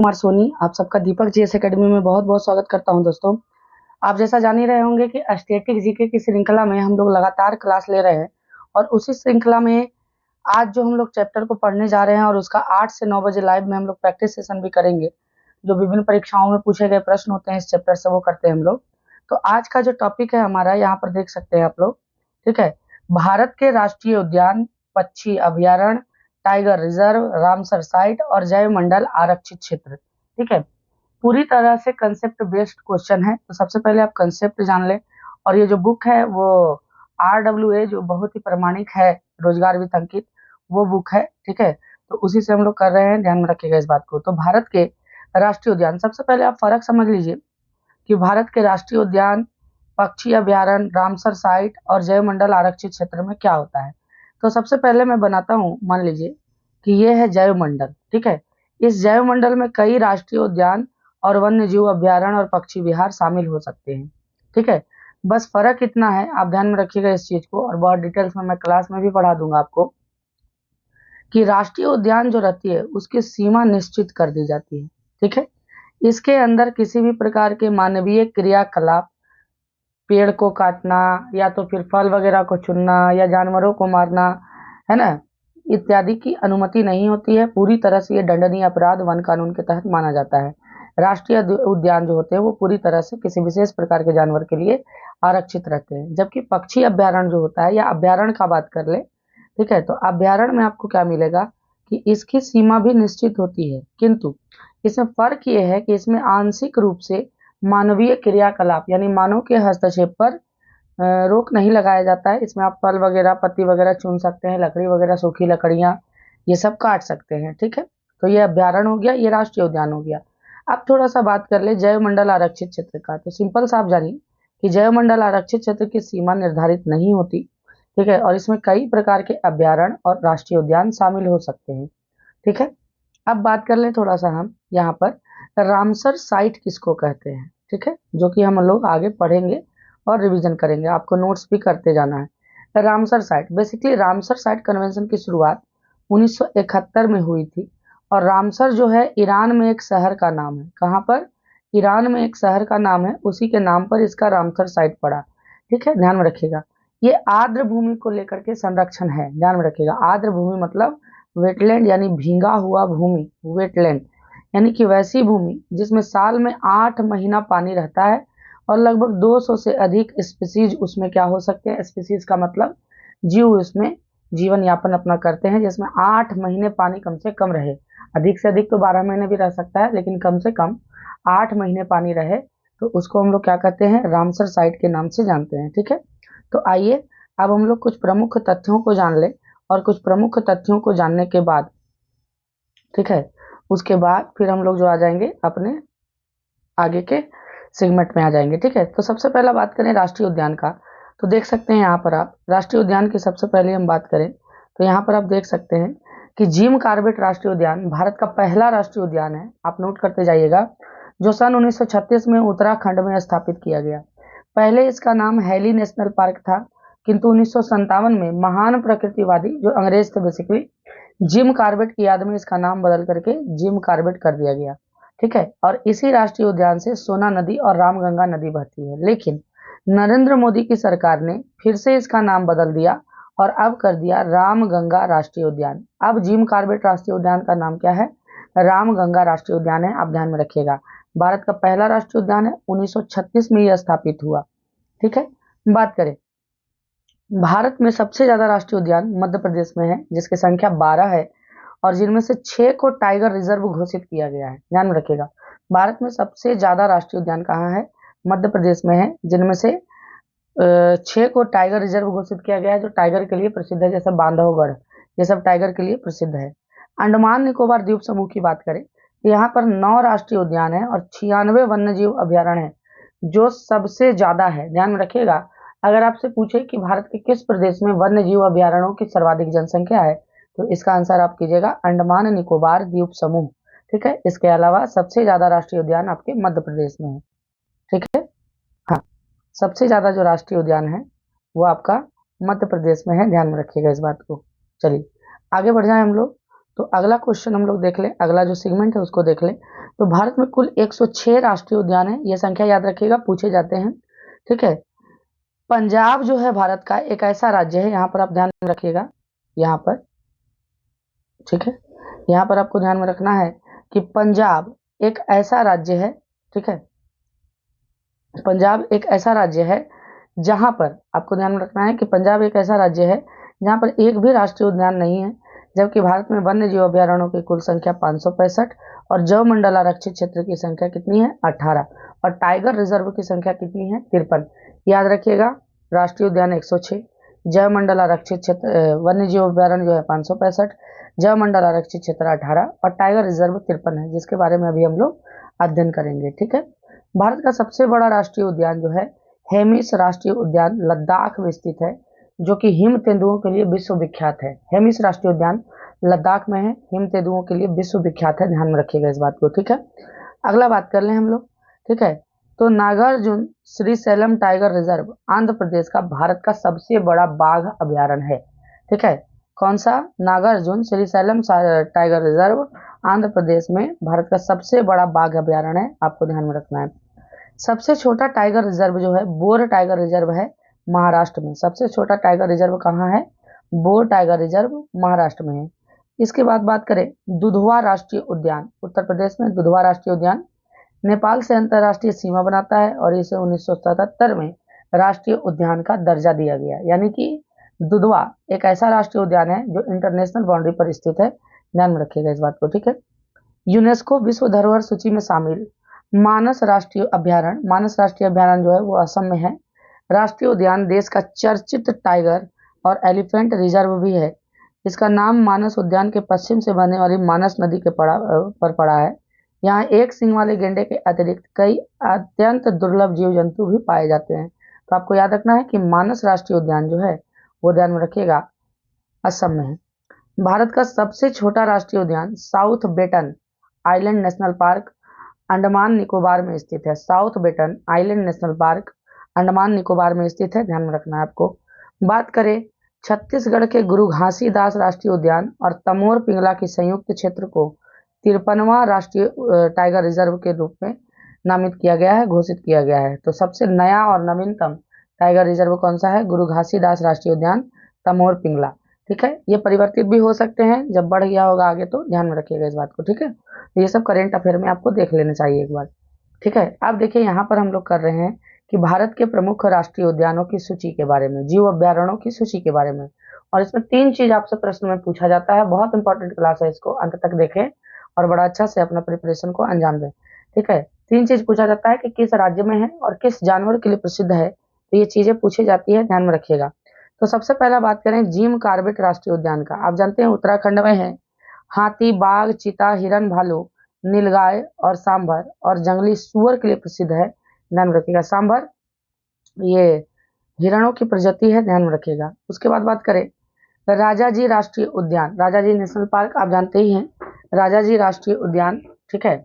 कुमार सोनी, आप सबका दीपक GS academy में बहुत बहुत स्वागत करता हूं। दोस्तों, आप जैसा जान ही रहे होंगे कि स्टैटिक जीके की श्रृंखला में हम लोग लगातार क्लास ले रहे हैं और उसी श्रृंखला में आज जो हम लोग चैप्टर को पढ़ने जा रहे हैं और उसका 8 से 9 बजे लाइव में हम लोग प्रैक्टिस सेशन भी करेंगे। जो विभिन्न परीक्षाओं में पूछे गए प्रश्न होते हैं इस चैप्टर से वो करते हैं हम लोग। तो आज का जो टॉपिक है हमारा, यहाँ पर देख सकते हैं आप लोग, ठीक है। भारत के राष्ट्रीय उद्यान, पक्षी अभ्यारण्य, टाइगर रिजर्व, रामसर साइट और जैव मंडल आरक्षित क्षेत्र, ठीक है। पूरी तरह से कंसेप्ट बेस्ड क्वेश्चन है। तो सबसे पहले आप कंसेप्ट जान लें। और ये जो बुक है वो RWA जो बहुत ही प्रमाणिक है, रोजगार वित्त अंकित, वो बुक है, ठीक है। तो उसी से हम लोग कर रहे हैं, ध्यान में रखिएगा इस बात को। तो भारत के राष्ट्रीय उद्यान, सबसे पहले आप फर्क समझ लीजिए कि भारत के राष्ट्रीय उद्यान, पक्षी अभ्यारण्य, रामसर साइट और जैव मंडल आरक्षित क्षेत्र में क्या होता है। तो सबसे पहले मैं बनाता हूँ, मान लीजिए कि ये है जैव मंडल, ठीक है। इस जैव मंडल में कई राष्ट्रीय उद्यान और वन्य जीव अभ्यारण्य और पक्षी विहार शामिल हो सकते हैं, ठीक है। बस फर्क इतना है, आप ध्यान में रखिएगा इस चीज को, और बहुत डिटेल्स में मैं क्लास में भी पढ़ा दूंगा आपको, कि राष्ट्रीय उद्यान जो रहती है उसकी सीमा निश्चित कर दी जाती है, ठीक है। इसके अंदर किसी भी प्रकार के मानवीय क्रियाकलाप, पेड़ को काटना या तो फिर फल वगैरह को चुनना या जानवरों को मारना, है ना, इत्यादि की अनुमति नहीं होती है। पूरी तरह से ये दंडनीय अपराध वन कानून के तहत माना जाता है। राष्ट्रीय उद्यान जो होते हैं वो पूरी तरह से किसी विशेष प्रकार के जानवर के लिए आरक्षित रहते हैं। जबकि पक्षी अभ्यारण्य जो होता है या अभ्यारण्य का बात कर ले, ठीक है, तो अभ्यारण्य में आपको क्या मिलेगा कि इसकी सीमा भी निश्चित होती है, किंतु इसमें फर्क ये है कि इसमें आंशिक रूप से मानवीय क्रियाकलाप यानी मानव के हस्तक्षेप पर रोक नहीं लगाया जाता है। इसमें आप फल वगैरह, पत्ती वगैरह चुन सकते हैं, लकड़ी वगैरह, सूखी लकड़ियां, ये सब काट सकते हैं, ठीक है। तो ये अभ्यारण्य हो गया, ये राष्ट्रीय उद्यान हो गया। अब थोड़ा सा बात कर ले जैव मंडल आरक्षित क्षेत्र का। तो सिंपल सा आप जानिए कि जैव मंडल आरक्षित क्षेत्र की सीमा निर्धारित नहीं होती, ठीक है, और इसमें कई प्रकार के अभ्यारण्य और राष्ट्रीय उद्यान शामिल हो सकते हैं, ठीक है। अब बात कर ले थोड़ा सा हम यहाँ पर रामसर साइट किसको कहते हैं, ठीक है, जो कि हम लोग आगे पढ़ेंगे और रिवीजन करेंगे, आपको नोट्स भी करते जाना है। Ramsar site, basically Ramsar site convention की शुरुआत 1971 में हुई थी। और रामसर जो है ईरान में एक शहर का नाम है। कहाँ पर? ईरान में एक शहर का नाम है, उसी के नाम पर इसका रामसर साइट पड़ा, ठीक है, ध्यान में रखिएगा। ये आर्द्र भूमि को लेकर के संरक्षण है, ध्यान में रखिएगा। आर्द्र भूमि मतलब वेटलैंड यानी भींगा हुआ भूमि, वेटलैंड यानी कि वैसी भूमि जिसमें साल में 8 महीना पानी रहता है और लगभग 200 से अधिक स्पीसीज उसमें क्या हो सकते हैं। स्पीसीज का मतलब जीव उसमें जीवन यापन अपना करते हैं, जिसमें 8 महीने पानी कम से कम रहे। अधिक से अधिक तो 12 महीने भी रह सकता है, लेकिन कम से कम 8 महीने पानी रहे तो उसको हम लोग क्या कहते हैं, रामसर साइट के नाम से जानते हैं, ठीक है। तो आइए अब हम लोग कुछ प्रमुख तथ्यों को जान ले, और कुछ प्रमुख तथ्यों को जानने के बाद, ठीक है, उसके बाद फिर हम लोग जो आ जाएंगे अपने आगे के सेगमेंट में आ जाएंगे, ठीक है। तो सबसे पहला बात करें राष्ट्रीय उद्यान का, तो देख सकते हैं यहाँ पर आप राष्ट्रीय उद्यान की सबसे पहले हम बात करें तो यहाँ पर आप देख सकते हैं कि जिम कॉर्बेट राष्ट्रीय उद्यान भारत का पहला राष्ट्रीय उद्यान है, आप नोट करते जाइएगा, जो सन 1936 में उत्तराखंड में स्थापित किया गया। पहले इसका नाम हैली नेशनल पार्क था, किंतु 1957 में महान प्रकृतिवादी जो अंग्रेज थे बेसिकली, जिम कॉर्बेट की याद में इसका नाम बदल करके जिम कॉर्बेट कर दिया गया, ठीक है। और इसी राष्ट्रीय उद्यान से सोना नदी और रामगंगा नदी बहती है। लेकिन नरेंद्र मोदी की सरकार ने फिर से इसका नाम बदल दिया और अब कर दिया रामगंगा राष्ट्रीय उद्यान। अब जिम कॉर्बेट राष्ट्रीय उद्यान का नाम क्या है? रामगंगा राष्ट्रीय उद्यान है, आप ध्यान में रखिएगा। भारत का पहला राष्ट्रीय उद्यान है, 1936 में यह स्थापित हुआ, ठीक है। बात करें भारत में सबसे ज्यादा राष्ट्रीय उद्यान मध्य प्रदेश में है, जिसकी संख्या 12 है और जिनमें से 6 को टाइगर रिजर्व घोषित किया गया है, ध्यान में रखिएगा। भारत में सबसे ज्यादा राष्ट्रीय उद्यान कहाँ है? मध्य प्रदेश में है, जिनमें से 6 को टाइगर रिजर्व घोषित किया गया है, जो टाइगर के लिए प्रसिद्ध है, जैसे बांधवगढ़, ये सब टाइगर के लिए प्रसिद्ध है। अंडमान निकोबार द्वीप समूह की बात करें तो यहाँ पर 9 राष्ट्रीय उद्यान है और 96 वन्य जीव अभ्यारण्य है, जो सबसे ज्यादा है, ध्यान में रखिएगा। अगर आपसे पूछे कि भारत के किस प्रदेश में वन्य जीव अभ्यारण्यों की सर्वाधिक जनसंख्या है, तो इसका आंसर आप कीजिएगा अंडमान निकोबार द्वीप समूह, ठीक है। इसके अलावा सबसे ज्यादा राष्ट्रीय उद्यान आपके मध्य प्रदेश में है, ठीक है। हाँ, सबसे ज्यादा जो राष्ट्रीय उद्यान है वो आपका मध्य प्रदेश में है, ध्यान में रखिएगा इस बात को। चलिए आगे बढ़ जाए हम लोग। तो अगला क्वेश्चन हम लोग देख लें, अगला जो सेगमेंट है उसको देख लें। तो भारत में कुल 106 राष्ट्रीय उद्यान है, ये संख्या याद रखिएगा, पूछे जाते हैं। ठीक है, पंजाब जो है भारत का एक ऐसा राज्य है, यहाँ पर आप ध्यान रखिएगा, यहाँ पर, ठीक है, यहाँ पर आपको ध्यान में रखना है कि पंजाब एक ऐसा राज्य है, ठीक है, पंजाब एक ऐसा राज्य है जहां पर आपको ध्यान में रखना है कि पंजाब एक ऐसा राज्य है जहां पर एक भी राष्ट्रीय उद्यान नहीं है, जबकि भारत में वन्य जीव अभ्यारण्यों की कुल संख्या 565 और जैव मंडल आरक्षित क्षेत्र की संख्या कितनी है, 18, और टाइगर रिजर्व की संख्या कितनी है, 53। याद रखिएगा, राष्ट्रीय उद्यान 106, जैव मंडल आरक्षित क्षेत्र वन्य जीव अभ्यारण्य जो है 565, जैव मंडल आरक्षित क्षेत्र 18 और टाइगर रिजर्व 53 है, जिसके बारे में अभी हम लोग अध्ययन करेंगे। ठीक है, भारत का सबसे बड़ा राष्ट्रीय उद्यान जो है हेमिस राष्ट्रीय उद्यान लद्दाख में स्थित है, जो कि हिम तेंदुओं के लिए विश्व विख्यात है। हेमिस राष्ट्रीय उद्यान लद्दाख में है, हिम तेंदुओं के लिए विश्व विख्यात है, ध्यान में रखिएगा इस बात को। ठीक है, अगला बात कर लें हम लोग। ठीक है, तो नागार्जुन श्रीशैलम टाइगर रिजर्व आंध्र प्रदेश का भारत का सबसे बड़ा बाघ अभ्यारण्य है। ठीक है, कौन सा, नागार्जुन श्रीशैलम टाइगर रिजर्व आंध्र प्रदेश में भारत का सबसे बड़ा बाघ अभ्यारण्य है, आपको ध्यान में रखना है। सबसे छोटा टाइगर रिजर्व जो है बोर टाइगर रिजर्व है महाराष्ट्र में। सबसे छोटा टाइगर रिजर्व कहाँ है, बोर टाइगर रिजर्व महाराष्ट्र में है। इसके बाद बात करें दुधवा राष्ट्रीय उद्यान, उत्तर प्रदेश में दुधवा राष्ट्रीय उद्यान नेपाल से अंतर्राष्ट्रीय सीमा बनाता है और इसे 1977 में राष्ट्रीय उद्यान का दर्जा दिया गया। यानी कि दुधवा एक ऐसा राष्ट्रीय उद्यान है जो इंटरनेशनल बाउंड्री पर स्थित है, ध्यान में रखिएगा इस बात को। ठीक है, यूनेस्को विश्व धरोहर सूची में शामिल मानस राष्ट्रीय अभ्यारण्य, मानस राष्ट्रीय अभ्यारण्य जो है वो असम में है। राष्ट्रीय उद्यान देश का चर्चित टाइगर और एलिफेंट रिजर्व भी है। इसका नाम मानस उद्यान के पश्चिम से बहने वाली मानस नदी के पर पड़ा है। यहाँ एक सींग वाले गेंडे के अतिरिक्त कई अत्यंत दुर्लभ जीव जंतु भी पाए जाते हैं। तो आपको याद रखना है कि मानस राष्ट्रीय उद्यान जो है वो ध्यान में रखिएगा असम में है। भारत का सबसे छोटा राष्ट्रीय उद्यान South Button Island National Park Andaman Nicobar में स्थित है। South Button Island National Park Andaman Nicobar में स्थित है, ध्यान में रखना है आपको। बात करें छत्तीसगढ़ के गुरु घासीदास राष्ट्रीय उद्यान और तमोर पिंगला की संयुक्त क्षेत्र को 53वां राष्ट्रीय टाइगर रिजर्व के रूप में नामित किया गया है, घोषित किया गया है। तो सबसे नया और नवीनतम टाइगर रिजर्व कौन सा है, गुरु घासीदास राष्ट्रीय उद्यान तमोर पिंगला। ठीक है, ये परिवर्तित भी हो सकते हैं, जब बढ़ गया होगा आगे तो ध्यान में रखिएगा इस बात को। ठीक है, तो ये सब करेंट अफेयर में आपको देख लेना चाहिए एक बार। ठीक है, अब देखिए यहाँ पर हम लोग कर रहे हैं कि भारत के प्रमुख राष्ट्रीय उद्यानों की सूची के बारे में, जीव अभ्यारण्यों की सूची के बारे में, और इसमें 3 चीज आपसे प्रश्न में पूछा जाता है। बहुत इंपॉर्टेंट क्लास है, इसको अंत तक देखें और बड़ा अच्छा से अपना प्रिपरेशन को अंजाम दें। ठीक है, 3 चीज पूछा जाता है कि किस राज्य में है और किस जानवर के लिए प्रसिद्ध है, तो ये चीजें पूछी जाती है, ध्यान में रखिएगा। तो सबसे पहला बात करें जिम कॉर्बेट राष्ट्रीय उद्यान का। आप जानते हैं उत्तराखंड में है। हाथी, बाघ, चीता, हिरन, भालू, नीलगाय और सांभर और जंगली सुअर के लिए प्रसिद्ध है, ध्यान में रखिएगा। सांभर ये हिरणों की प्रजाति है, ध्यान में रखिएगा। उसके बाद बात करें राजाजी राष्ट्रीय उद्यान, राजाजी नेशनल पार्क आप जानते ही हैं, राजाजी राष्ट्रीय उद्यान। ठीक है,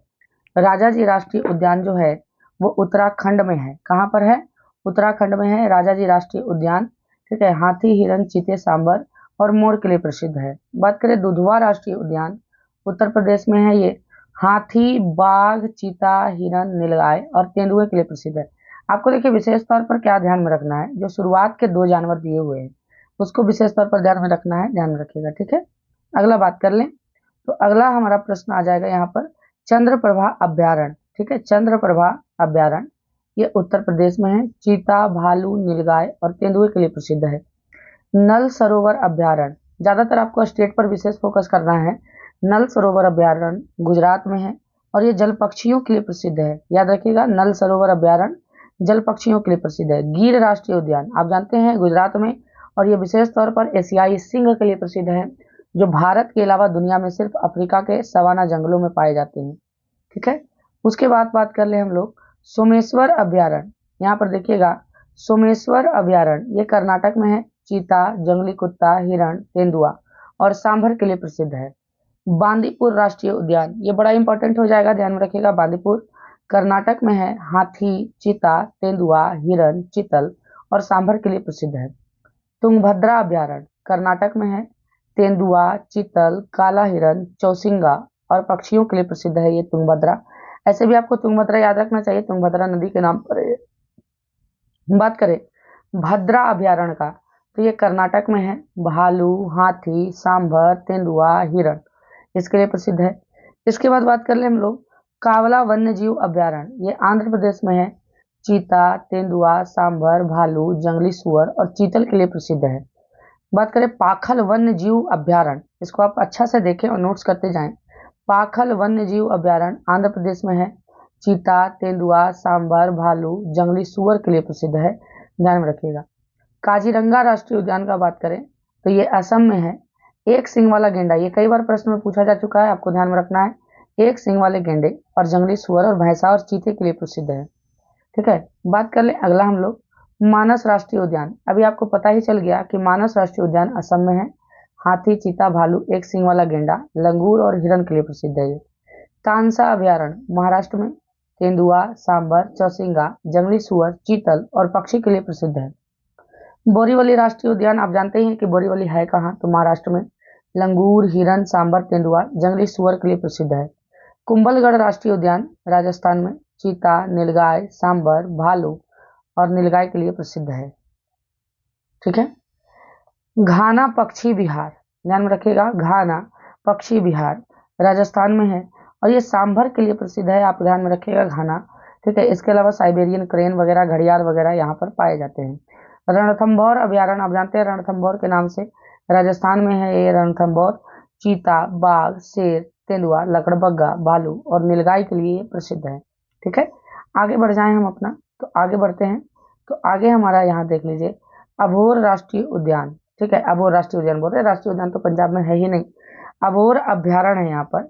राजाजी राष्ट्रीय उद्यान जो है वो उत्तराखंड में है। कहाँ पर है, उत्तराखंड में है राजाजी राष्ट्रीय उद्यान। ठीक है, हाथी, हिरन, चीते, सांबर और मोर के लिए प्रसिद्ध है। बात करें दुधवा राष्ट्रीय उद्यान, उत्तर प्रदेश में है ये। हाथी, बाघ, चीता, हिरन, नीलगाय और तेंदुए के लिए प्रसिद्ध है। आपको देखिए विशेष तौर पर क्या ध्यान में रखना है, जो शुरुआत के 2 जानवर दिए हुए हैं उसको विशेष तौर पर ध्यान में रखना है, ध्यान में रखिएगा। ठीक है, अगला बात कर लें तो अगला हमारा प्रश्न आ जाएगा यहाँ पर चंद्रप्रभा अभ्यारण्य। ठीक है, चंद्रप्रभा अभ्यारण्य ये उत्तर प्रदेश में है। चीता, भालू, नीलगाय और तेंदुए के लिए प्रसिद्ध है। नल सरोवर अभ्यारण्य, ज्यादातर आपको स्टेट पर विशेष फोकस करना है। नल सरोवर अभ्यारण्य गुजरात में है और ये जल पक्षियों के लिए प्रसिद्ध है। याद रखिएगा, नल सरोवर अभ्यारण्य जल पक्षियों के लिए प्रसिद्ध है। गिर राष्ट्रीय उद्यान आप जानते हैं गुजरात में, और ये विशेष तौर पर एशियाई सिंह के लिए प्रसिद्ध है, जो भारत के अलावा दुनिया में सिर्फ अफ्रीका के सवाना जंगलों में पाए जाते हैं। ठीक है, उसके बाद बात कर ले हम लोग सोमेश्वर अभ्यारण्य। यहाँ पर देखिएगा सोमेश्वर अभ्यारण्य ये कर्नाटक में है। चीता, जंगली कुत्ता, हिरण, तेंदुआ और सांभर के लिए प्रसिद्ध है। बांदीपुर राष्ट्रीय उद्यान ये बड़ा इंपॉर्टेंट हो जाएगा, ध्यान में रखिएगा। बांदीपुर कर्नाटक में है। हाथी, चीता, तेंदुआ, हिरण, चीतल और सांभर के लिए प्रसिद्ध है। तुंगभद्रा अभ्यारण्य कर्नाटक में है। तेंदुआ, चीतल, काला हिरन, चौसिंगा और पक्षियों के लिए प्रसिद्ध है ये तुंगभद्रा। ऐसे भी आपको तुंगभद्रा याद रखना चाहिए, तुंगभद्रा नदी के नाम पर है। बात करें भद्रा अभयारण्य का, तो ये कर्नाटक में है। भालू, हाथी, सांभर, तेंदुआ, हिरण इसके लिए प्रसिद्ध है। इसके बाद बात कर ले हम लोग कावला वन्य जीव अभयारण्य, ये आंध्र प्रदेश में है। चीता, तेंदुआ, सांभर, भालू, जंगली सुअर और चीतल के लिए प्रसिद्ध है। बात करें पाखल वन्य जीव अभयारण्य, इसको आप अच्छा से देखें और नोट्स करते जाएं। पाखल वन्य जीव अभयारण्य आंध्र प्रदेश में है। चीता, तेंदुआ, सांभर, भालू, जंगली सुअर के लिए प्रसिद्ध है, ध्यान में रखिएगा। काजीरंगा राष्ट्रीय उद्यान का बात करें तो ये असम में है। एक सींग वाला गेंडा, ये कई बार प्रश्न में पूछा जा चुका है, आपको ध्यान में रखना है। एक सींग वाले गेंडे और जंगली सुअर और भैंसा और चीते के लिए प्रसिद्ध है। ठीक है, बात कर ले अगला हम लोग मानस राष्ट्रीय उद्यान। अभी आपको पता ही चल गया कि मानस राष्ट्रीय उद्यान असम में है। हाथी, चीता, भालू, एक सींग वाला गेंडा, लंगूर और हिरन के लिए प्रसिद्ध है ये। तानसा अभयारण्य महाराष्ट्र में, तेंदुआ, सांबर, चौसिंगा, जंगली सुअर, चीतल और पक्षी के लिए प्रसिद्ध है। बोरीवली राष्ट्रीय उद्यान, आप जानते हैं कि बोरीवली है कहाँ, तो महाराष्ट्र में। लंगूर, हिरन, सांबर, तेंदुआ, जंगली सुअर के लिए प्रसिद्ध है। कुंभलगढ़ राष्ट्रीय उद्यान राजस्थान में, चीता, नीलगाय, सांबर, भालू और नीलगाय के लिए प्रसिद्ध है। ठीक है, घाना पक्षी विहार, ध्यान में रखिएगा, घाना पक्षी विहार राजस्थान में है और ये सांभर के लिए प्रसिद्ध है, आप ध्यान में रखिएगा घाना। ठीक है, इसके अलावा साइबेरियन क्रेन वगैरह, घड़ियाल वगैरह यहाँ पर पाए जाते हैं। रणथंभौर अभयारण्य, आप जानते हैं रणथंभौर के नाम से, राजस्थान में है ये रणथंभौर। चीता, बाघ, शेर, तेंदुआ, लकड़बग्गा, भालू और नीलगाय के लिए प्रसिद्ध है। ठीक है, आगे बढ़ जाएं हम अपना, तो आगे बढ़ते हैं। तो आगे हमारा यहाँ देख लीजिए अभोर राष्ट्रीय उद्यान। ठीक है, अभोर राष्ट्रीय उद्यान बोल रहे हैं, राष्ट्रीय उद्यान तो पंजाब में है ही नहीं। अभोर अभयारण्य है यहाँ पर,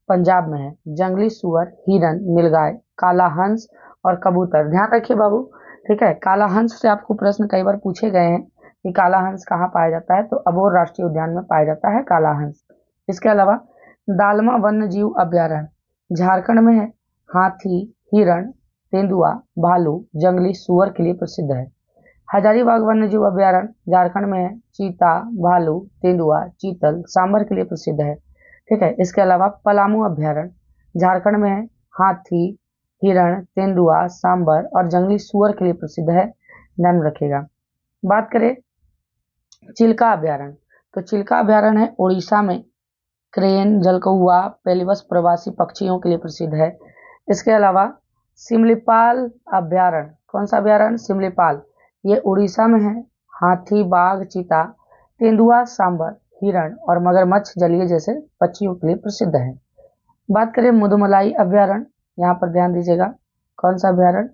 पंजाब में है। जंगली सुअर, हिरन, नीलगाय, काला हंस और कबूतर, ध्यान रखिए बाबू। ठीक है, काला हंस से आपको प्रश्न कई बार पूछे गए हैं कि काला हंस कहाँ पाया जाता है, तो अभोर राष्ट्रीय उद्यान में पाया जाता है काला हंस। इसके अलावा दालमा वन्य जीव अभयारण्य झारखंड में है। हाथी, हिरण, तेंदुआ, भालू, जंगली सुअर के लिए प्रसिद्ध है। हजारीबाग वन्य जीव अभयारण्य झारखंड में है। चीता, भालू, तेंदुआ, चीतल, सांबर के लिए प्रसिद्ध है। ठीक है, इसके अलावा पलामू अभयारण्य झारखंड में है। हाथी, हिरण, तेंदुआ, सांबर और जंगली सुअर के लिए प्रसिद्ध है, ध्यान में रखिएगा। बात करें चिल्का अभयारण्य, तो चिल्का अभयारण्य है उड़ीसा में। क्रेन, जलकौआ, पेलिबस प्रवासी पक्षियों के लिए प्रसिद्ध है। इसके अलावा सिमलीपाल अभयारण्य, कौन सा अभयारण्य, सिमलीपाल, ये उड़ीसा में है। हाथी, बाघ, चीता, तेंदुआ, सांबर, हिरण और मगरमच्छ जलीय जैसे पक्षियों के लिए प्रसिद्ध है। बात करें मुदुमलाई अभयारण्य, यहाँ पर ध्यान दीजिएगा, कौन सा अभयारण्य,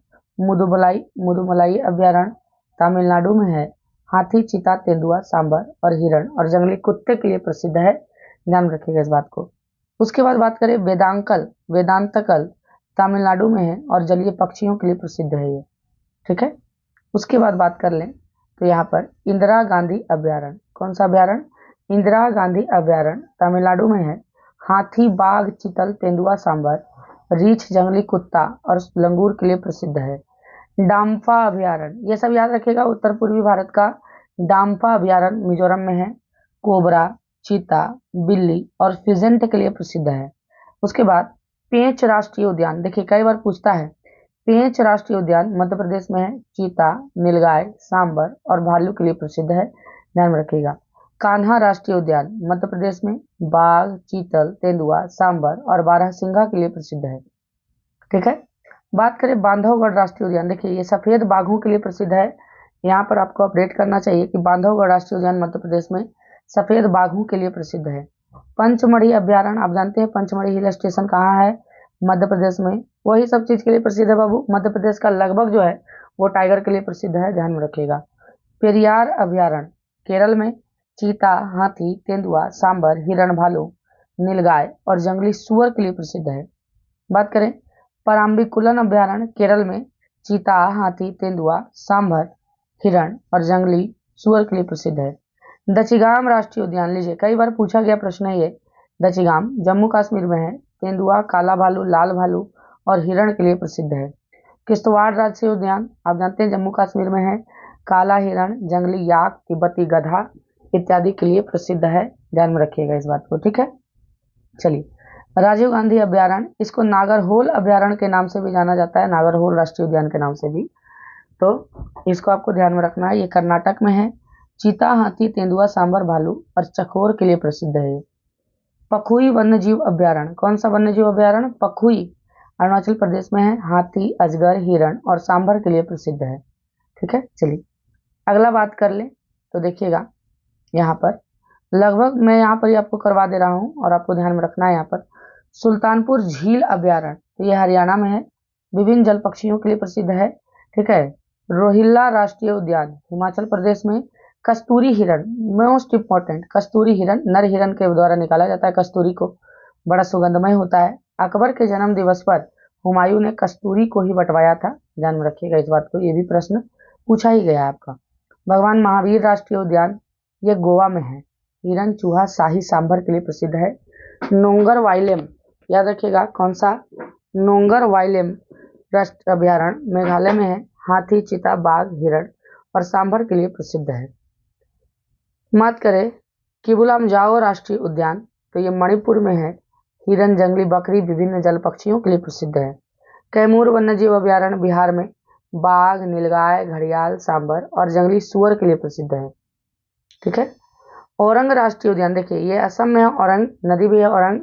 मुदुमलाई अभयारण्य तमिलनाडु में है। हाथी, चीता, तेंदुआ, सांबर और हिरण और जंगली कुत्ते के लिए प्रसिद्ध है, ध्यान रखिएगा इस बात को। उसके बाद बात करें वेदांतकल तमिलनाडु में है और जलीय पक्षियों के लिए प्रसिद्ध है ये। ठीक है, उसके बाद बात कर लें तो यहाँ पर इंदिरा गांधी अभयारण्य, कौन सा अभयारण्य, इंदिरा गांधी अभयारण्य तमिलनाडु में है। हाथी, बाघ, चीतल, तेंदुआ, सांबर, रीछ, जंगली कुत्ता और लंगूर के लिए प्रसिद्ध है। डाम्फा अभयारण्य, ये सब याद रखिएगा, उत्तर पूर्वी भारत का डाम्फा अभयारण्य मिजोरम में है। कोबरा, चीता, बिल्ली और फिजेंट के लिए प्रसिद्ध है। उसके बाद पेंच राष्ट्रीय उद्यान, देखिए कई बार पूछता है, पेंच राष्ट्रीय उद्यान मध्य प्रदेश में है। चीता, नीलगाय, सांबर और भालू के लिए प्रसिद्ध है, ध्यान में रखिएगा। कान्हा राष्ट्रीय उद्यान मध्य प्रदेश में, बाघ, चीतल, तेंदुआ, सांबर और बारहसिंघा के लिए प्रसिद्ध है। ठीक है, बात करें बांधवगढ़ राष्ट्रीय उद्यान, देखिए ये सफेद बाघों के लिए प्रसिद्ध है। यहाँ पर आपको अपडेट करना चाहिए कि बांधवगढ़ राष्ट्रीय उद्यान मध्य प्रदेश में सफेद बाघों के लिए प्रसिद्ध है। पंचमढ़ी अभयारण्य, आप जानते हैं पंचमढ़ी हिल स्टेशन कहाँ है, मध्य प्रदेश में। वही सब चीज के लिए प्रसिद्ध है बाबू, मध्य प्रदेश का लगभग जो है वो टाइगर के लिए प्रसिद्ध है, ध्यान में रखिएगा। पेरियार अभयारण्य केरल में, चीता, हाथी, तेंदुआ, सांबर, हिरण, भालू, नीलगाय और जंगली सुअर के लिए प्रसिद्ध है। बात करें पराम्बिकुलन अभयारण्य केरल में, चीता, हाथी, तेंदुआ, सांभर, हिरण और जंगली सुअर के लिए प्रसिद्ध है। दचिगाम राष्ट्रीय उद्यान, लीजिए कई बार पूछा गया प्रश्न है ये। दचिगाम जम्मू कश्मीर में है। तेंदुआ, काला भालू, लाल भालू और हिरण के लिए प्रसिद्ध है। किश्तवाड़ राष्ट्रीय उद्यान, आप जानते हैं जम्मू कश्मीर में है। काला हिरण, जंगली याक, तिब्बती गधा इत्यादि के लिए प्रसिद्ध है, ध्यान में रखिएगा इस बात को, ठीक है। चलिए, राजीव गांधी अभ्यारण्य, इसको नागरहोल अभ्यारण्य के नाम से भी जाना जाता है, नागरहोल राष्ट्रीय उद्यान के नाम से भी, तो इसको आपको ध्यान में रखना है। ये कर्नाटक में है। चीता, हाथी, तेंदुआ, सांबर, भालू और चकोर के लिए प्रसिद्ध है। पखुई वन्यजीव अभ्यारण्य, कौन सा वन्यजीव अभ्यारण्य? पखुई, अरुणाचल प्रदेश में है। हाथी, अजगर, हिरण और सांबर के लिए प्रसिद्ध है, ठीक है। चलिए अगला बात कर ले, तो देखिएगा यहाँ पर लगभग मैं यहाँ पर ही आपको करवा दे रहा हूँ और आपको ध्यान में रखना है। यहाँ पर सुल्तानपुर झील अभ्यारण्य, तो ये हरियाणा में है, विभिन्न जल पक्षियों के लिए प्रसिद्ध है, ठीक है। रोहिल्ला राष्ट्रीय उद्यान, हिमाचल प्रदेश में। कस्तूरी हिरण, मोस्ट इंपॉर्टेंट, कस्तूरी हिरण नर हिरण के द्वारा निकाला जाता है कस्तूरी को, बड़ा सुगंधमय होता है। अकबर के जन्म दिवस पर हुमायूं ने कस्तूरी को ही बंटवाया था, ध्यान में रखिएगा इस बात को, ये भी प्रश्न पूछा ही गया है आपका। भगवान महावीर राष्ट्रीय उद्यान, ये गोवा में है। हिरण, चूहा, शाही, सांभर के लिए प्रसिद्ध है। नोंगर वाइलेम, याद रखिएगा कौन सा? नोंगर वाइलेम राष्ट्रीय अभ्यारण्य मेघालय में है। हाथी, चीता, बाघ, हिरण और सांभर के लिए प्रसिद्ध है। बात करें किबुला मुजाओ राष्ट्रीय उद्यान, तो ये मणिपुर में है। हिरण, जंगली बकरी, विभिन्न जल पक्षियों के लिए प्रसिद्ध है। कैमूर वन्यजीव अभ्यारण्य बिहार में, बाघ, नीलगाय, घड़ियाल, सांबर और जंगली सुअर के लिए प्रसिद्ध है, ठीक है। औरंग राष्ट्रीय उद्यान, देखिए ये असम में है, औरंग नदी भी है, औरंग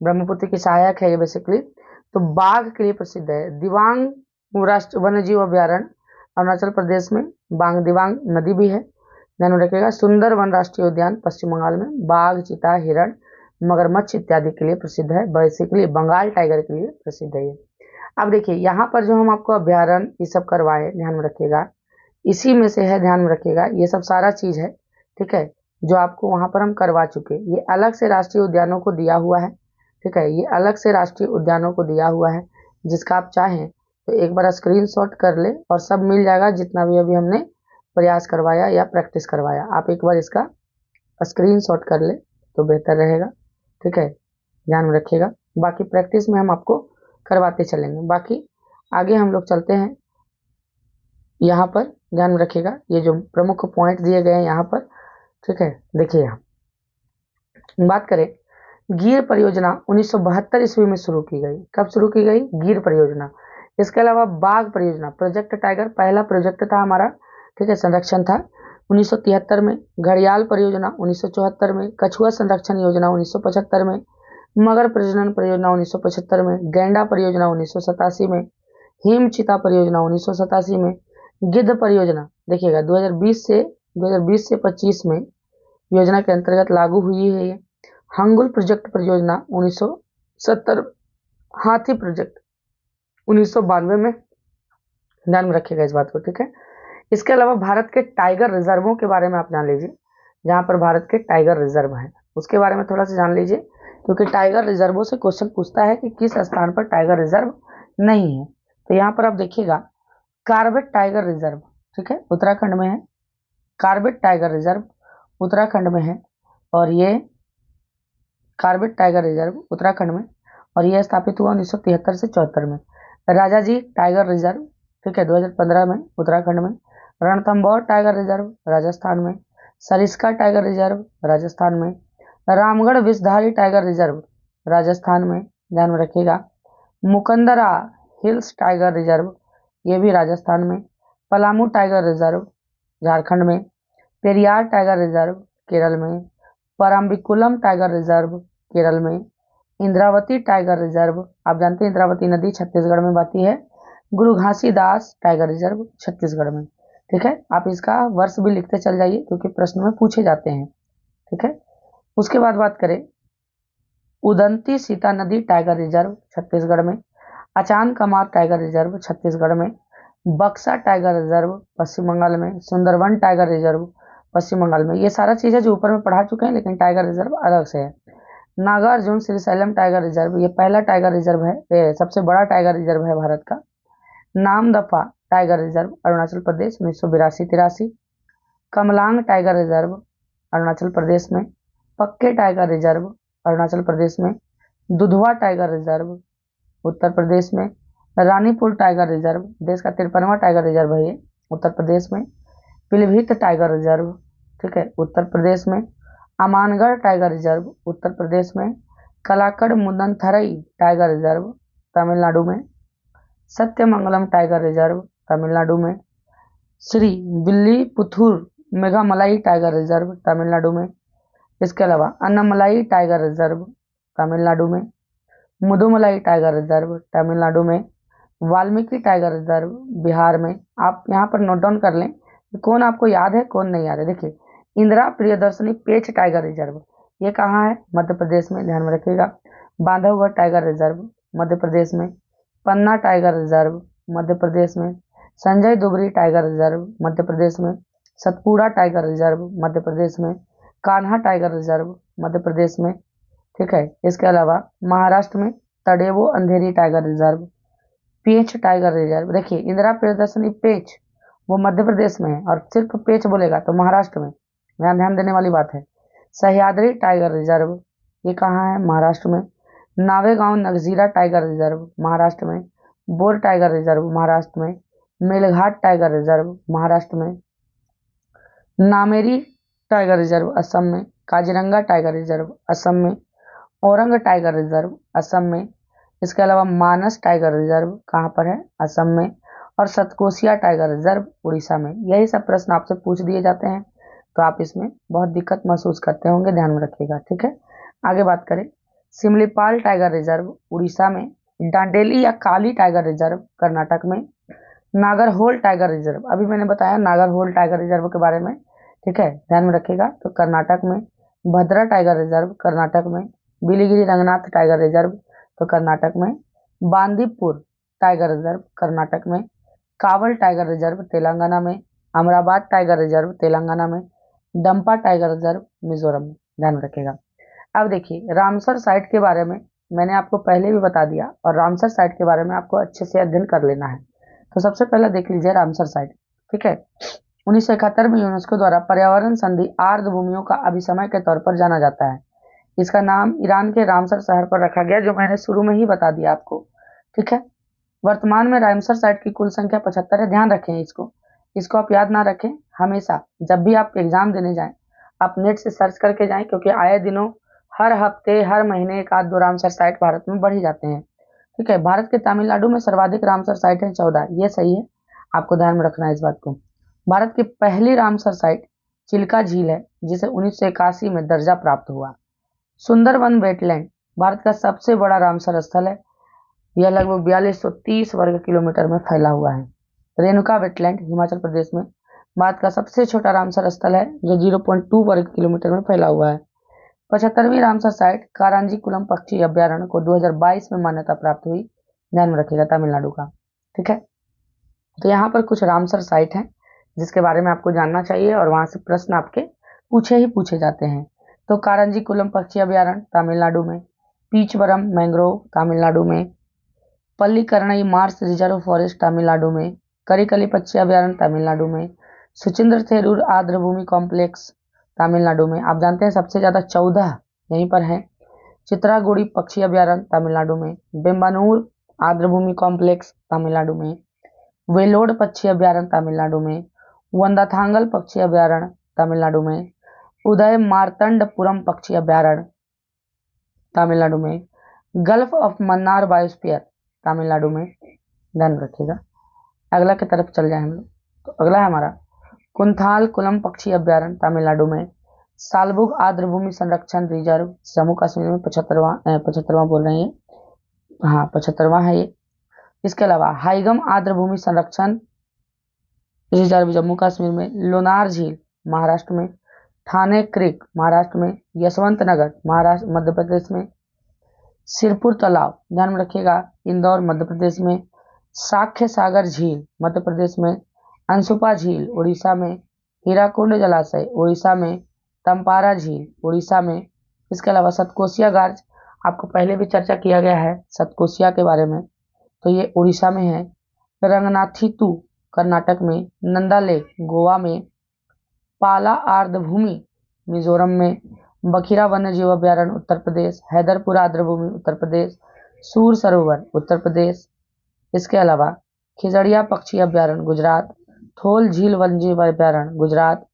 ब्रह्मपुत्र की सहायक है ये बेसिकली, तो बाघ के लिए प्रसिद्ध है। दिबांग राष्ट्रीय वन्यजीव अभ्यारण्य अरुणाचल प्रदेश में, बांग दिबांग नदी भी है, ध्यान रखिएगा। सुंदर वन राष्ट्रीय उद्यान पश्चिम बंगाल में, बाघ, चीता, हिरण, मगरमच्छ इत्यादि के लिए प्रसिद्ध है, बेसिकली बंगाल टाइगर के लिए प्रसिद्ध है ये। अब देखिए यहाँ पर जो हम आपको अभ्यारण्य ये सब करवाए, ध्यान में रखिएगा, इसी में से है, ध्यान में रखिएगा, ये सब सारा चीज है, ठीक है, जो आपको वहां पर हम करवा चुके। ये अलग से राष्ट्रीय उद्यानों को दिया हुआ है, ठीक है, ये अलग से राष्ट्रीय उद्यानों को दिया हुआ है, जिसका आप चाहें तो एक बार स्क्रीनशॉट कर ले और सब मिल जाएगा, जितना भी अभी हमने प्रयास करवाया या प्रैक्टिस करवाया, आप एक बार इसका स्क्रीनशॉट कर ले तो बेहतर रहेगा, ठीक है, ध्यान में रखिएगा। बाकी प्रैक्टिस में हम आपको करवाते चलेंगे। बाकी आगे हम लोग चलते हैं, यहाँ पर ध्यान में रखिएगा, ये जो प्रमुख पॉइंट दिए गए हैं यहाँ पर, ठीक है। देखिए बात करें, गिर परियोजना 1972 ईस्वी में शुरू की गई। कब शुरू की गई? गिर परियोजना। इसके अलावा बाघ परियोजना, प्रोजेक्ट टाइगर पहला प्रोजेक्ट था हमारा, ठीक है, संरक्षण था 1973 में। घड़ियाल परियोजना 1974 में। कछुआ संरक्षण योजना 1975 में। मगर प्रजनन परियोजना 1975 में। गैंडा परियोजना 1987 में। हिम चीता परियोजना 1987 में। गिद्ध परियोजना देखिएगा 2020 से 25 में योजना के अंतर्गत लागू हुई है ये। हंगुल प्रोजेक्ट परियोजना 1970। हाथी प्रोजेक्ट 1992 में, ध्यान में रखिएगा इस बात को, ठीक है। इसके अलावा भारत के टाइगर रिजर्वों के बारे में आप जान लीजिए, जहां पर भारत के टाइगर रिजर्व हैं उसके बारे में थोड़ा सा जान लीजिए, क्योंकि टाइगर रिजर्वों से क्वेश्चन पूछता है कि किस स्थान पर टाइगर रिजर्व नहीं है। तो यहाँ पर आप देखिएगा कार्बेट टाइगर रिजर्व, ठीक है, उत्तराखंड में है। कार्बेट टाइगर रिजर्व उत्तराखंड में है, और ये कार्बेट टाइगर रिजर्व उत्तराखंड में, और यह स्थापित हुआ 1973 से 74 में। राजाजी टाइगर रिजर्व, ठीक है, 2015 में उत्तराखंड में। रणथंभौर टाइगर रिजर्व राजस्थान में। सरिस्का टाइगर रिजर्व राजस्थान में। रामगढ़ विषधारी टाइगर रिजर्व राजस्थान में, ध्यान में रखिएगा। मुकंदरा हिल्स टाइगर रिजर्व, ये भी राजस्थान में। पलामू टाइगर रिजर्व झारखंड में। पेरियार टाइगर रिजर्व केरल में। परम्बिकुलम टाइगर रिजर्व केरल में। इंद्रावती टाइगर रिजर्व, आप जानते हैं इंद्रावती नदी छत्तीसगढ़ में बहती है। गुरु घासीदास टाइगर रिजर्व छत्तीसगढ़ में, ठीक है। आप इसका वर्ष भी लिखते चल जाइए क्योंकि प्रश्न में पूछे जाते हैं, ठीक है। उसके बाद बात करें उदंती सीता नदी टाइगर रिजर्व छत्तीसगढ़ में। अचान कमार टाइगर रिजर्व छत्तीसगढ़ में। बक्सा टाइगर रिजर्व पश्चिम बंगाल में। सुंदरवन टाइगर रिजर्व पश्चिम बंगाल में। ये सारा चीज़ है जो ऊपर में पढ़ा चुके हैं, लेकिन टाइगर रिजर्व अलग से है। नागार्जुन श्रीशैलम टाइगर रिजर्व, ये पहला टाइगर रिजर्व है, ये सबसे बड़ा टाइगर रिजर्व है भारत का। Namdapha tiger reserve Arunachal Pradesh 1982-83। Kamalang tiger reserve Arunachal Pradesh में। पक्के टाइगर रिजर्व अरुणाचल प्रदेश में। दुधवा टाइगर रिजर्व उत्तर प्रदेश में। रानीपुर टाइगर रिजर्व देश का 53वां टाइगर रिजर्व है ये, उत्तर प्रदेश में। पीलीभीत टाइगर रिजर्व, ठीक है, उत्तर प्रदेश में। अमानगढ़ टाइगर रिजर्व उत्तर प्रदेश में। कलाकड़ मुदनथरई टाइगर रिजर्व तमिलनाडु में। सत्यमंगलम टाइगर रिजर्व तमिलनाडु में। श्री विल्लीपुथुर मेघामलाई टाइगर रिजर्व तमिलनाडु में। इसके अलावा अन्नामलाई टाइगर रिजर्व तमिलनाडु में। मुदुमलाई टाइगर रिजर्व तमिलनाडु में। वाल्मीकि टाइगर रिजर्व बिहार में। आप यहाँ पर नोट डाउन कर लें कि कौन आपको याद है कौन नहीं याद है। देखिए, इंदिरा प्रियदर्शनी पेंच टाइगर रिजर्व ये कहाँ है? मध्य प्रदेश में, ध्यान में रखिएगा। बांधवगढ़ टाइगर रिजर्व मध्य प्रदेश में। पन्ना टाइगर रिजर्व मध्य प्रदेश में। संजय दुबरी टाइगर रिजर्व मध्य प्रदेश में। सतपुड़ा टाइगर रिजर्व मध्य प्रदेश में। कान्हा टाइगर रिजर्व मध्य प्रदेश में। ठीक है, इसके अलावा महाराष्ट्र में तडेवो अंधेरी टाइगर रिजर्व। पेंच टाइगर रिजर्व, देखिए इंदिरा प्रियदर्शनी पेंच वो मध्य प्रदेश में है और सिर्फ पेंच बोलेगा तो महाराष्ट्र में, यहाँ ध्यान देने वाली बात है। सह्याद्री टाइगर रिजर्व ये कहाँ है? महाराष्ट्र में। नावेगांव नगजीरा टाइगर रिजर्व महाराष्ट्र में। बोर टाइगर रिजर्व महाराष्ट्र में। मेलघाट टाइगर रिजर्व महाराष्ट्र में। नामेरी टाइगर रिजर्व असम में। काजीरंगा टाइगर रिजर्व असम में। औरंग टाइगर रिजर्व असम में। इसके अलावा मानस टाइगर रिजर्व कहाँ पर है? असम में। और सतकोसिया टाइगर रिजर्व उड़ीसा में। यही सब प्रश्न आपसे पूछ दिए जाते हैं, तो आप इसमें बहुत दिक्कत महसूस करते होंगे, ध्यान में रखिएगा। ठीक है, आगे बात करें। सिमलीपाल टाइगर रिजर्व उड़ीसा में। डांडेली या काली टाइगर रिजर्व कर्नाटक में। नागरहोल टाइगर रिजर्व, अभी मैंने बताया नागरहोल टाइगर रिजर्व के बारे में, ठीक है, ध्यान में रखिएगा, तो कर्नाटक में। भद्रा टाइगर रिजर्व कर्नाटक में। बिलीगिरी रंगनाथ टाइगर रिजर्व तो कर्नाटक में। बांदीपुर टाइगर रिजर्व कर्नाटक में। कावल टाइगर रिजर्व तेलंगाना में। अमराबाद टाइगर रिजर्व तेलंगाना में। डंपा टाइगर रिजर्व मिजोरम में, ध्यान रखिएगा। अब देखिए, रामसर साइट के बारे में मैंने आपको पहले भी बता दिया और रामसर साइट के बारे में आपको अच्छे से अध्ययन कर लेना है। तो सबसे पहले देख लीजिए रामसर साइट, ठीक है। 1971 में यूनेस्को द्वारा पर्यावरण संधि आर्द्र भूमियों का अभिसमय के तौर पर जाना जाता है। इसका नाम ईरान के रामसर शहर पर रखा गया, जो मैंने शुरू में ही बता दिया आपको, ठीक है। वर्तमान में रामसर साइट की कुल संख्या 75 है, ध्यान रखें इसको आप याद ना रखें। हमेशा जब भी आप एग्जाम देने जाएं आप नेट से सर्च करके जाएं, क्योंकि आए दिनों हर हफ्ते हर महीने एक आध दो रामसर साइट भारत में बढ़ ही जाते हैं, ठीक है। भारत के तमिलनाडु में सर्वाधिक रामसर साइट है 14, ये सही है, आपको ध्यान में रखना है इस बात को। भारत की पहली रामसर साइट चिल्का झील है, जिसे 1981 में दर्जा प्राप्त हुआ। सुंदरवन वेटलैंड भारत का सबसे बड़ा रामसर स्थल है, यह लगभग 4230 वर्ग किलोमीटर में फैला हुआ है। रेणुका वेटलैंड हिमाचल प्रदेश में भारत का सबसे छोटा रामसर स्थल है, जो 0.2 वर्ग किलोमीटर में फैला हुआ है। 75वीं रामसर साइट कारांजीकुलम पक्षी अभ्यारण्य को 2022 में मान्यता प्राप्त हुई, ध्यान में रखिएगा, तमिलनाडु का, ठीक है। तो यहाँ पर कुछ रामसर साइट हैं जिसके बारे में आपको जानना चाहिए और वहां से प्रश्न आपके पूछे जाते हैं। तो कारांजीकुलम पक्षी अभ्यारण्य तमिलनाडु में। पीचवरम मैंग्रोव तमिलनाडु में। Pallikaranai Mars reserve forest Tamil Nadu में। करिकली पक्षी अभ्यारण्य तमिलनाडु में। सुचिंद्र थेरूर आर्द्रभूमि कॉम्प्लेक्स तमिलनाडु में, आप जानते हैं सबसे ज्यादा 14 यहीं पर है। चित्रागुड़ी पक्षी अभ्यारण्य तमिलनाडु में। बेम्बानूर आर्द्रभूमि कॉम्प्लेक्स तमिलनाडु में। वेलोड पक्षी अभ्यारण्य तमिलनाडु में। वंदाथांगल पक्षी अभ्यारण्य तमिलनाडु में। उदय मार्तंडपुरम पक्षी अभ्यारण्य तमिलनाडु में। Gulf of Mannar biosphere Tamil Nadu में, ध्यान रखिएगा। अगला की तरफ चल जाए हम लोग, तो अगला है हमारा कुंथाल कुलम पक्षी अभ्यारण्य तमिलनाडु में। सालबुग आर्द्रभूमि संरक्षण रिजर्व जम्मू कश्मीर में 75वां बोल रहे हैं, हाँ 75वां है ये। इसके अलावा हाइगम आर्द्रभूमि संरक्षण रिजर्व जम्मू कश्मीर में। लोनार झील महाराष्ट्र में। ठाणे क्रीक महाराष्ट्र में। यशवंत नगर महाराष्ट्र मध्य प्रदेश में। सिरपुर तालाब, ध्यान में रखिएगा, इंदौर मध्य प्रदेश में। साख्य सागर झील मध्य प्रदेश में। अंशुपा झील उड़ीसा में। हीराकुंड जलाशय उड़ीसा में। तंपारा झील उड़ीसा में। इसके अलावा सतकोसिया गार्ज, आपको पहले भी चर्चा किया गया है सतकोसिया के बारे में, तो ये उड़ीसा में है। रंगनाथितु कर्नाटक में। नंदा लेक गोवा में। पाला आर्द्रभूमि मिजोरम में। बखिरा वन्यजीव अभ्यारण्य उत्तर प्रदेश। हैदरपुर आर्द्रभूमि उत्तर प्रदेश। सूर सरोवर उत्तर प्रदेश। इसके अलावा खिजड़िया पक्षी अभ्यारण्य गुजरात। थोल झील वन्यजीव अभ्यारण्य गुजरात।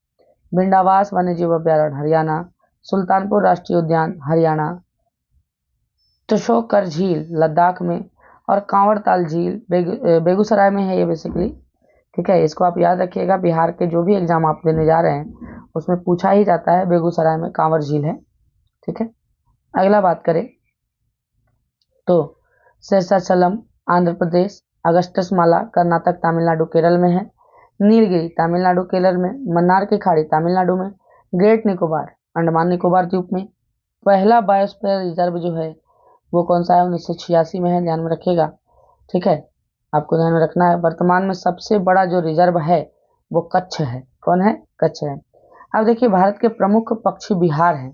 भिंडावास वन्यजीव अभ्यारण्य हरियाणा, सुल्तानपुर राष्ट्रीय उद्यान हरियाणा, तशोकर झील लद्दाख में, और कांवड़ताल झील बेगूसराय में है ये बेसिकली। ठीक है, इसको आप याद रखिएगा, बिहार के जो भी एग्जाम आप देने जा रहे हैं उसमें पूछा ही जाता है, बेगूसराय में कांवर झील है। ठीक है, अगला बात करें तो शेषाचलम आंध्र प्रदेश, अगस्टस माला कर्नाटक तमिलनाडु केरल में है, नीलगिरी तमिलनाडु केरल में, मन्नार की खाड़ी तमिलनाडु में, ग्रेट निकोबार अंडमान निकोबार द्वीप में। पहला बायोस्फीयर रिजर्व जो है वो कौन सा है, 1986 में है, ध्यान में रखिएगा। ठीक है, आपको ध्यान में रखना है। वर्तमान में सबसे बड़ा जो रिजर्व है वो कच्छ है। कौन है? कच्छ है। अब देखिए भारत के प्रमुख पक्षी विहार हैं।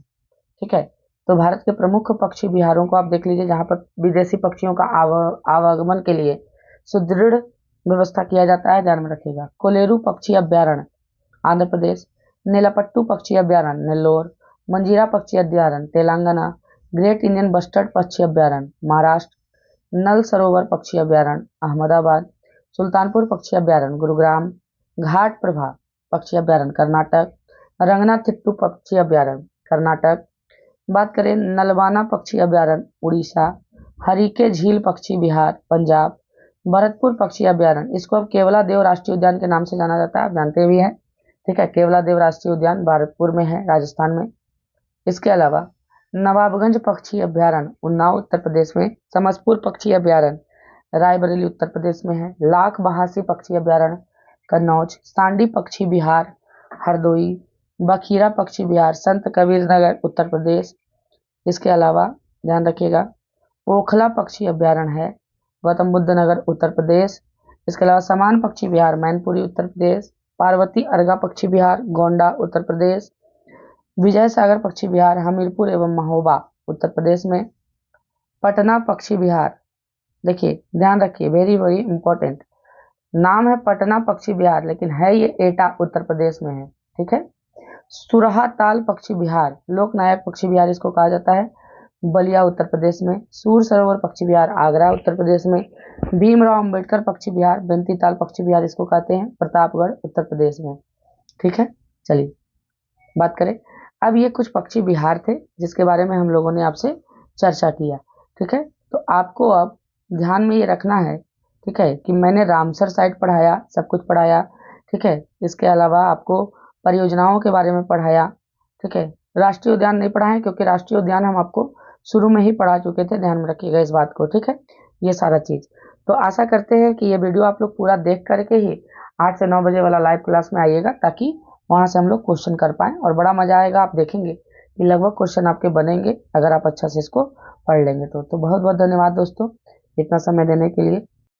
ठीक है, तो भारत के प्रमुख पक्षी विहारों को आप देख लीजिए, जहाँ पर विदेशी पक्षियों का आवागमन के लिए सुदृढ़ व्यवस्था किया जाता है, ध्यान में रखिएगा। कोलेरू पक्षी अभ्यारण्य आंध्र प्रदेश, नीलापट्टू पक्षी अभ्यारण्य नेल्लोर, मंजीरा पक्षी अभ्यारण्य तेलंगाना, ग्रेट इंडियन बस्टर्ड पक्षी अभ्यारण्य महाराष्ट्र, नल सरोवर पक्षी अभ्यारण्य अहमदाबाद, सुल्तानपुर पक्षी अभ्यारण्य गुरुग्राम, घाट प्रभा पक्षी अभ्यारण्य कर्नाटक, रंगनाथिट्टू पक्षी अभ्यारण्य कर्नाटक। बात करें नलवाना पक्षी अभ्यारण्य उड़ीसा, हरिके झील पक्षी विहार पंजाब, भरतपुर पक्षी अभ्यारण्य, इसको अब केवलादेव राष्ट्रीय उद्यान के नाम से जाना जाता है, आप जानते भी हैं। ठीक है, केवलादेव राष्ट्रीय उद्यान भरतपुर में है, राजस्थान में। इसके अलावा नवाबगंज पक्षी अभ्यारण्य उन्नाव उत्तर प्रदेश में, समसपुर पक्षी अभ्यारण्य रायबरेली उत्तर प्रदेश में है, लाख बहासी पक्षी अभ्यारण्य कन्नौज, सांडी पक्षी विहार हरदोई, बखीरा पक्षी विहार संत कबीर नगर उत्तर प्रदेश। इसके अलावा ध्यान रखिएगा ओखला पक्षी अभ्यारण्य है गौतम बुद्ध नगर उत्तर प्रदेश। इसके अलावा समान पक्षी विहार मैनपुरी उत्तर प्रदेश, पार्वती अर्गा पक्षी विहार गोंडा उत्तर प्रदेश, विजय सागर पक्षी विहार हमीरपुर एवं महोबा उत्तर प्रदेश में, पटना पक्षी विहार, देखिए ध्यान रखिए, वेरी वेरी इंपॉर्टेंट, नाम है पटना पक्षी विहार लेकिन है ये एटा उत्तर प्रदेश में है। ठीक है, सुरहा ताल पक्षी विहार लोकनायक पक्षी विहार इसको कहा जाता है, बलिया उत्तर प्रदेश में, सूर सरोवर पक्षी विहार आगरा उत्तर प्रदेश में, भीमराव अंबेडकर पक्षी विहार बेंती ताल पक्षी विहार इसको कहते हैं प्रतापगढ़ उत्तर प्रदेश में। ठीक है, चलिए बात करें, अब ये कुछ पक्षी विहार थे जिसके बारे में हम लोगों ने आपसे चर्चा किया। ठीक है, तो आपको अब ध्यान में ये रखना है, ठीक है, कि मैंने रामसर साइट पढ़ाया, सब कुछ पढ़ाया। ठीक है, इसके अलावा आपको परियोजनाओं के बारे में पढ़ाया। ठीक है, राष्ट्रीय उद्यान नहीं पढ़ाए क्योंकि राष्ट्रीय उद्यान हम आपको शुरू में ही पढ़ा चुके थे, ध्यान में रखिएगा इस बात को। ठीक है, ये सारा चीज, तो आशा करते हैं कि ये वीडियो आप लोग पूरा देख करके ही 8 से 9 बजे वाला लाइव क्लास में आइएगा, ताकि वहां से हम लोग क्वेश्चन कर पाएं और बड़ा मजा आएगा। आप देखेंगे कि लगभग क्वेश्चन आपके बनेंगे अगर आप अच्छा से इसको पढ़ लेंगे तो बहुत बहुत धन्यवाद दोस्तों इतना समय देने के लिए।